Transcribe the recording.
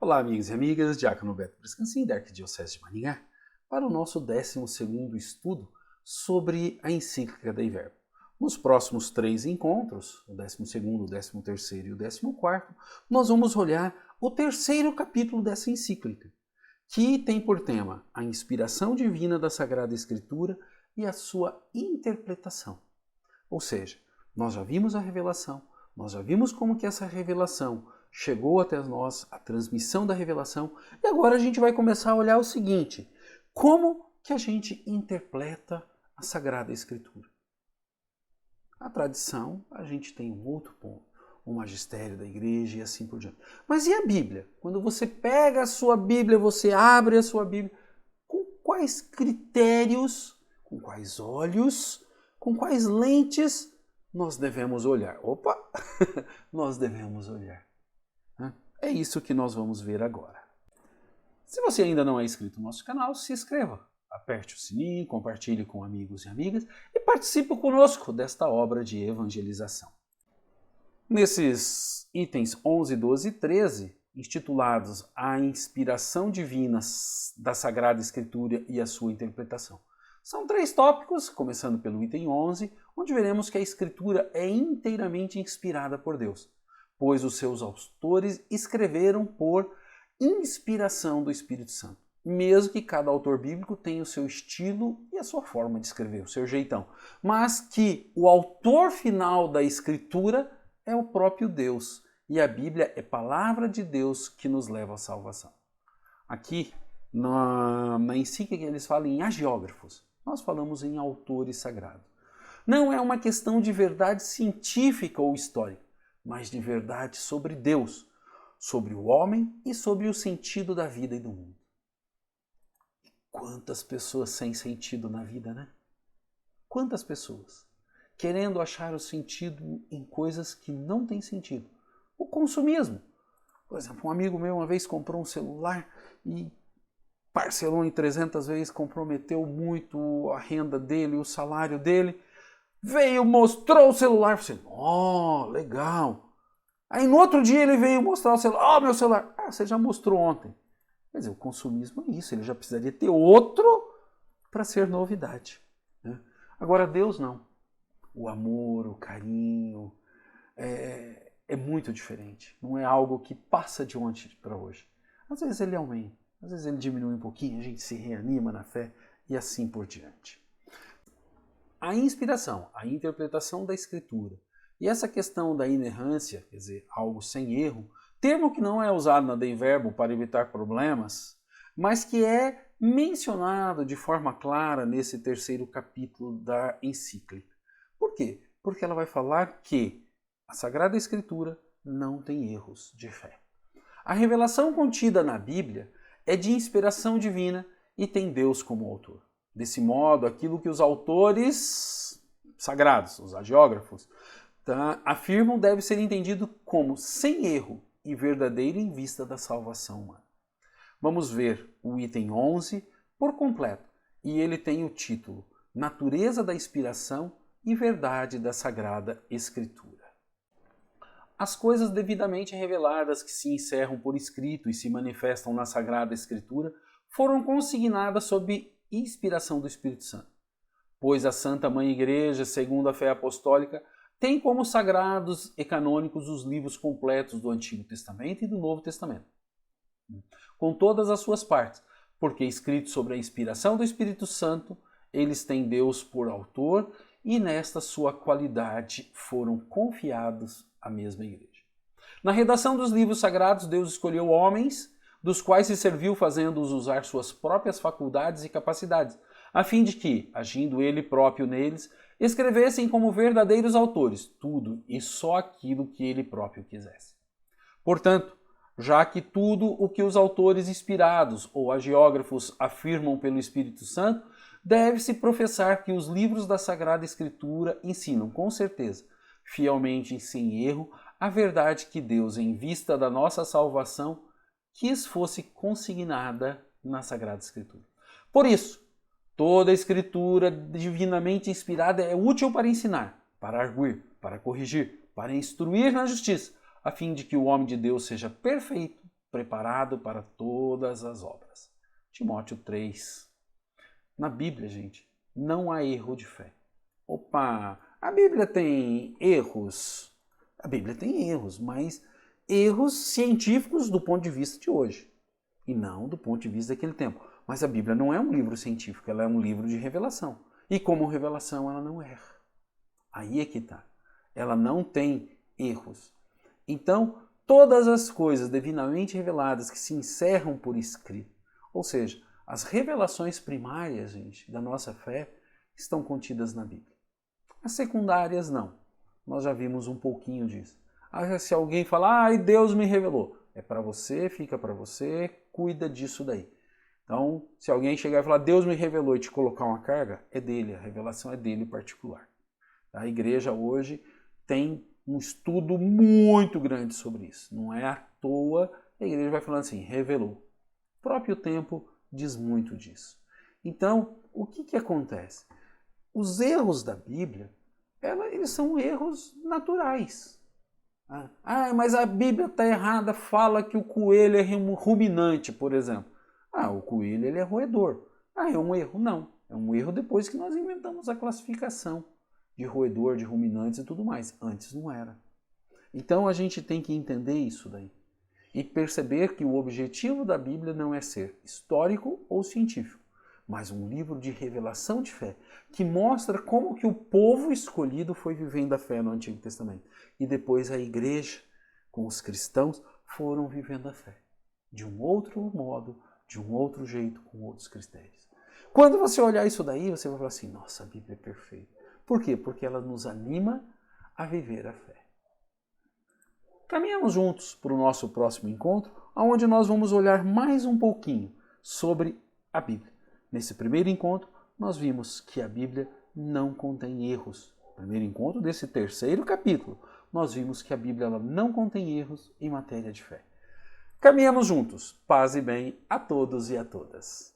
Olá, amigos e amigas, Diácono Beto Brescancin, da Arquidiocese de Maringá, para o nosso 12º estudo sobre a encíclica Dei Verbo. Nos próximos 3 encontros, o 12º, o 13º e o 14º, nós vamos olhar o 3º capítulo dessa encíclica, que tem por tema a inspiração divina da Sagrada Escritura e a sua interpretação. Ou seja, nós já vimos a revelação, nós já vimos como que essa revelação chegou até nós, a transmissão da revelação, e agora a gente vai começar a olhar o seguinte: como que a gente interpreta a Sagrada Escritura? A tradição, a gente tem um outro ponto, o magistério da igreja e assim por diante. Mas e a Bíblia? Quando você pega a sua Bíblia, você abre a sua Bíblia, com quais critérios, com quais olhos, com quais lentes nós devemos olhar? Opa! Nós devemos olhar. É isso que nós vamos ver agora. Se você ainda não é inscrito no nosso canal, se inscreva, aperte o sininho, compartilhe com amigos e amigas e participe conosco desta obra de evangelização. Nesses itens 11, 12 e 13, intitulados A Inspiração Divina da Sagrada Escritura e a Sua Interpretação, são 3 tópicos, começando pelo item 11, onde veremos que a Escritura é inteiramente inspirada por Deus, pois os seus autores escreveram por inspiração do Espírito Santo. Mesmo que cada autor bíblico tenha o seu estilo e a sua forma de escrever, o seu jeitão. Mas que o autor final da Escritura é o próprio Deus. E a Bíblia é palavra de Deus que nos leva à salvação. Aqui, na encíclica, eles falam em hagiógrafos. Nós falamos em autores sagrados. Não é uma questão de verdade científica ou histórica, mas de verdade sobre Deus, sobre o homem e sobre o sentido da vida e do mundo. Quantas pessoas sem sentido na vida, né? Quantas pessoas querendo achar o sentido em coisas que não têm sentido. O consumismo. Por exemplo, um amigo meu uma vez comprou um celular e parcelou em 300 vezes, comprometeu muito a renda dele, o salário dele. Veio, mostrou o celular, você, legal. Aí no outro dia ele veio mostrar o celular, meu celular. Você já mostrou ontem. Quer dizer, o consumismo é isso, ele já precisaria ter outro para ser novidade. Né? Agora Deus não. O amor, o carinho é muito diferente. Não é algo que passa de ontem para hoje. Às vezes ele aumenta, às vezes ele diminui um pouquinho, a gente se reanima na fé e assim por diante. A inspiração, a interpretação da Escritura e essa questão da inerrância, quer dizer, algo sem erro, termo que não é usado na Dei Verbo para evitar problemas, mas que é mencionado de forma clara nesse 3º capítulo da encíclica. Por quê? Porque ela vai falar que a Sagrada Escritura não tem erros de fé. A revelação contida na Bíblia é de inspiração divina e tem Deus como autor. Desse modo, aquilo que os autores sagrados, os hagiógrafos, afirmam deve ser entendido como sem erro e verdadeiro em vista da salvação humana. Vamos ver o item 11 por completo, e ele tem o título Natureza da Inspiração e Verdade da Sagrada Escritura. As coisas devidamente reveladas que se encerram por escrito e se manifestam na Sagrada Escritura foram consignadas sob inspiração do Espírito Santo, pois a Santa Mãe Igreja, segundo a fé apostólica, tem como sagrados e canônicos os livros completos do Antigo Testamento e do Novo Testamento, com todas as suas partes, porque escritos sobre a inspiração do Espírito Santo, eles têm Deus por autor e nesta sua qualidade foram confiados à mesma Igreja. Na redação dos livros sagrados, Deus escolheu homens, dos quais se serviu fazendo-os usar suas próprias faculdades e capacidades, a fim de que, agindo ele próprio neles, escrevessem como verdadeiros autores tudo e só aquilo que ele próprio quisesse. Portanto, já que tudo o que os autores inspirados ou hagiógrafos afirmam pelo Espírito Santo, deve-se professar que os livros da Sagrada Escritura ensinam, com certeza, fielmente e sem erro, a verdade que Deus, em vista da nossa salvação, quis fosse consignada na Sagrada Escritura. Por isso, toda a Escritura divinamente inspirada é útil para ensinar, para arguir, para corrigir, para instruir na justiça, a fim de que o homem de Deus seja perfeito, preparado para todas as obras. Timóteo 3. Na Bíblia, gente, não há erro de fé. Opa, a Bíblia tem erros? A Bíblia tem erros, mas erros científicos do ponto de vista de hoje, e não do ponto de vista daquele tempo. Mas a Bíblia não é um livro científico, ela é um livro de revelação. E como revelação, ela não erra. Aí é que está. Ela não tem erros. Então, todas as coisas divinamente reveladas que se encerram por escrito, ou seja, as revelações primárias, gente, da nossa fé, estão contidas na Bíblia. As secundárias, não. Nós já vimos um pouquinho disso. Se alguém falar, ai, Deus me revelou, é para você, fica para você, cuida disso daí. Então, se alguém chegar e falar, Deus me revelou e te colocar uma carga, é dele, a revelação é dele em particular. A igreja hoje tem um estudo muito grande sobre isso. Não é à toa, a igreja vai falando assim, revelou. O próprio tempo diz muito disso. Então, o que acontece? Os erros da Bíblia, eles são erros naturais. Ah, mas a Bíblia está errada, fala que o coelho é ruminante, por exemplo. Ah, o coelho ele é roedor. Ah, é um erro? Não. É um erro depois que nós inventamos a classificação de roedor, de ruminantes e tudo mais. Antes não era. Então a gente tem que entender isso daí. E perceber que o objetivo da Bíblia não é ser histórico ou científico, mas um livro de revelação de fé, que mostra como que o povo escolhido foi vivendo a fé no Antigo Testamento. E depois a igreja, com os cristãos, foram vivendo a fé. De um outro modo, de um outro jeito, com outros critérios. Quando você olhar isso daí, você vai falar assim, nossa, a Bíblia é perfeita. Por quê? Porque ela nos anima a viver a fé. Caminhamos juntos para o nosso próximo encontro, onde nós vamos olhar mais um pouquinho sobre a Bíblia. Nesse primeiro encontro, nós vimos que a Bíblia não contém erros. Primeiro encontro desse terceiro capítulo, nós vimos que a Bíblia ela não contém erros em matéria de fé. Caminhamos juntos. Paz e bem a todos e a todas.